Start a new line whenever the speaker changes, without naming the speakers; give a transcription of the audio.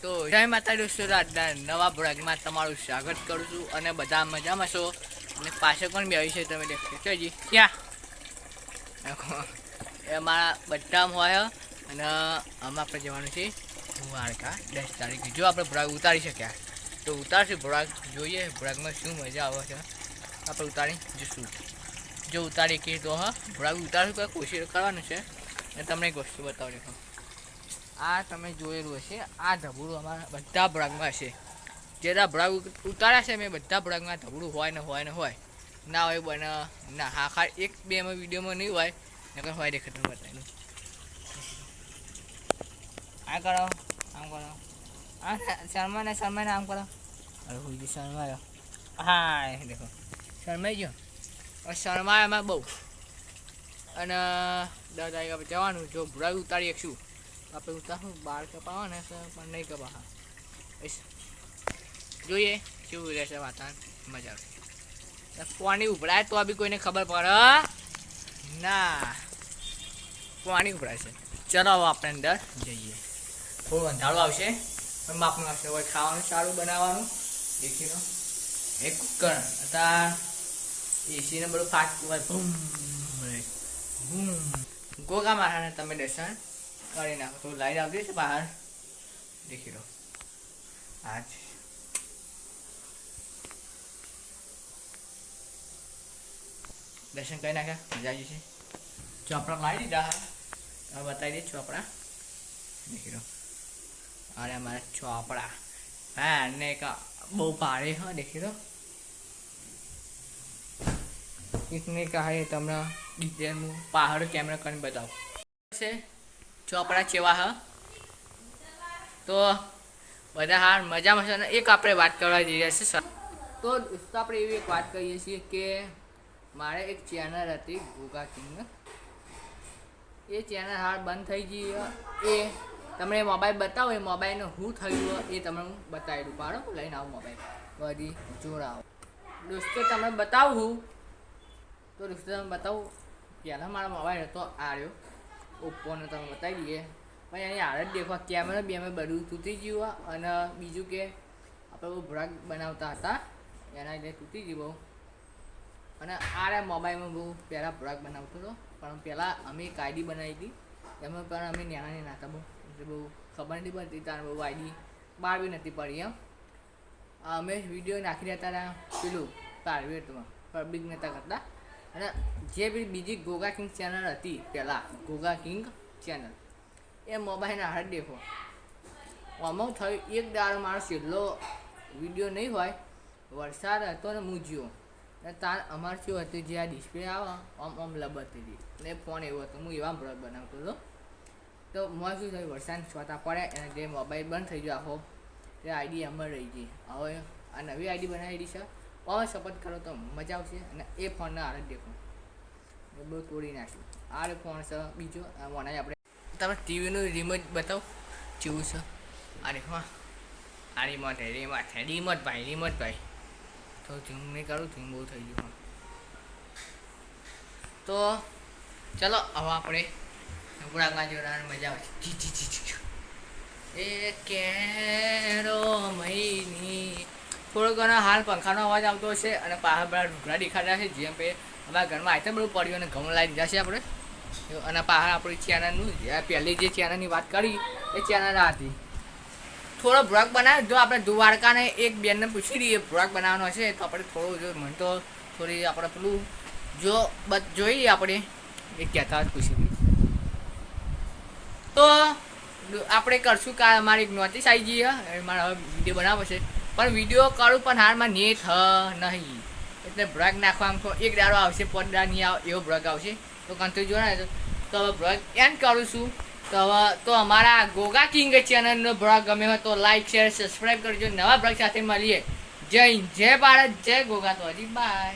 તો જય માતા દોસ્તો, આજના નવા બ્લોગમાં તમારું સ્વાગત કરું છું અને બધા મજામાં છો અને પાછળ પણ બેસી છે તમે દેખો છો જી ક્યાં એ મારા બધા હોય અને આમાં આપણે જવાનું છે દ્વારકા 10 તારીખે. જો આપણે બ્લોગ ઉતારી શક્યા તો ઉતારશું બ્લોગ, જોઈએ બ્લોગમાં શું મજા આવે છે આપણે ઉતારી જઈશું. જો ઉતારી કે તો હા બ્લોગ ઉતારશું તો કોશિશ કરવાનું છે. અને તમને એક વસ્તુ બતાવી દેખો, આ તમે જોયેલું હશે, આ ધબૂડું અમારા બધા બ્લોગમાં હશે. જેટલા બ્લોગ ઉતાર્યા છે મેં બધા બ્લોગમાં ધબૂડું હોય ને હોય ને હોય ના હોય બને ના. હા ખા એક બે એમાં વિડીયોમાં નહીં હોય નકર હોય દેખાતું બતાવેલું. આ કરો આમ કરો, આ શર્માને આમ કરો. અરે હુઈ શર્માયો, હા દેખો શર્માઈ ગયો. શર્મા એમાં બહુ. અને 10 તારીખે આપણે જવાનું. જો બ્લોગ ઉતારી શકશું આપણે ઉતારશું. બાર કપાવવાના છે પણ નહીં કપા. જોઈએ કેવું રહેશે વાતાવરણ, મજા આવશે. પાણી ઉભરાય તો બી કોઈને ખબર પડે ના, પાણી ઉભરાય છે. ચલો હવે આપણે અંદર જઈએ. થોડું અંધારું આવશે પણ માપનું આવશે. હવે ખાવાનું સારું બનાવવાનું દેખી લો. એક કુકર હતા એસીને બધું ફાસ્ટ બૂમ ગોગા મારાને તમે દર્શન કરી નાખો. તો લાઈટ આવતી છે બહાર દેખી લો. આજ દર્શન કરી નાખ્યા, મજા આવી છે. ચોપડા મારી દીધા, હવે બતાવી દઈએ ચોપડા દેખી લો. અરે અમારા ચોપડા હા ને બહુ ભારે હા દેખી લો. इसने कहा है તમને ડિટેલમાં પહાડ કેમેરા કરીને બતાવો છે ચોપડા ચેવા હા. તો બધા હાર મજામાં છે. એક આપણે વાત કરવા જઈ રહ્યા છીએ. તો દોસ્તો આપણે એવી એક વાત કહીએ છીએ કે મારે એક ચેનલ હતી ગોગા કિંગ, એ ચેનલ હાલ બંધ થઈ ગઈ. એ તમને મોબાઈલ બતાવો, એ મોબાઈલનું શું થયું એ તમને હું બતાવી દઉં. પાડો લઈને આવો મોબાઈલ બધી જોડાવો. દોસ્તો તમને બતાવું તો દોસ્તો તમે બતાવું. પહેલાં મારો મોબાઈલ હતો આ રહ્યો ઓપ્પોનો, તમે બતાવી દઈએ. પણ એની હાલત દેખવા કેમેરા બેમે બધું તૂટી ગયું. અને બીજું કે આપણે બહુ બ્લોગ બનાવતા હતા એના લીધે તૂટી ગયું બહુ. અને આ મોબાઈલમાં બહુ પહેલાં બ્લોગ બનાવતો હતો પણ પહેલાં અમે એક આઈડી બનાવી હતી એમાં પણ અમે નાના હતા બહુ, એટલે બહુ ખબર નથી પડતી. તાર બહુ આઈડી બહાર બી નથી પડી એમ. અમે વિડીયો નાખી દેતા હતા પેલું પ્રાઇવેટમાં, પબ્લિક નહોતા કરતા. અને જે બી બીજી ગોગા કિંગ ચેનલ હતી પહેલાં ગોગા કિંગ ચેનલ, એ મોબાઈલના હાથ દેખો આમાં થયું. એક દાડો મારો છેલ્લો વિડીયો નહીં હોય, વરસાદ હતો ને મૂજ્યો ને તાર અમારે શું હતું જે આ ડિસ્પ્લે આવે આમ લબડતી હતી ને ફોન એવો હતો. હું એવા બ્લોગ બનાવતો હતો. તો મને શું થયું, વરસાદ છોટા પડે અને જે મોબાઈલ બંધ થઈ ગયો આખો, તે આઈડી અમર રહી ગઈ. હવે આ નવી આઈડી બનાવેલી છે, હવે સપોર્ટ કરો તો મજા આવશે. અને એ ફોનના હાલત દેખો એ બહુ તોડી નાખ્યું. આ ફોન છે બીજો મને આપણે તમે ટીવીનું રિમોટ બતાવો કેવું છે. આ દેખો આ રિમોટ ભાઈ તો ઝૂમ નહીં કરું, ઝૂમ બહુ થઈ ગયું. તો ચલો હવે આપણે બ્લોગમાં જોડાવાની મજા આવશે. એ કેરો મહિની થોડો ઘણો હાલ પંખાનો અવાજ આવતો હશે અને પહાડ બધા ઢુકડા દેખાડ્યા છે. જેમ કે અમારા ઘરમાં આઈટમ બધું પડ્યું અને ઘઉં લાવી દીધા છે આપણે. અને પહાડ આપણી ચેનલનું પહેલી જે ચેનલની વાત કરી એ ચેનલ હતી. થોડો બ્લોગ બનાવ્યો. જો આપણે દ્વારકાને એક બેનને પૂછી દઈએ બ્લોગ બનાવવાનો હશે તો આપણે થોડું જો મને તો થોડી આપણે પેલું જો જોઈએ આપણે એ કહેતા જ પૂછી દઈએ. તો આપણે કરશું કે અમારી એક નોટિસ આવી જઈએ મારે હવે વિડીયો બનાવવો છે પણ વિડીયો કરું પણ હાલમાં નેટ નહીં એટલે બ્લોગ નાખવામાં તો એક દાડો આવશે, 5 દાડા નહીં આવે એવો બ્લોગ આવશે. તો કંટ્રી જોડાય તો હવે બ્લોગ એન્ડ કરું છું. તો હવે તો અમારા ગોગા કિંગ ચેનલનો બ્લોગ ગમે હોય તો લાઈક શેર સબસ્ક્રાઈબ કરજો. નવા બ્લોગ સાથે મળીએ. જય ભારત, જય ગોગા. તો હજી બાય.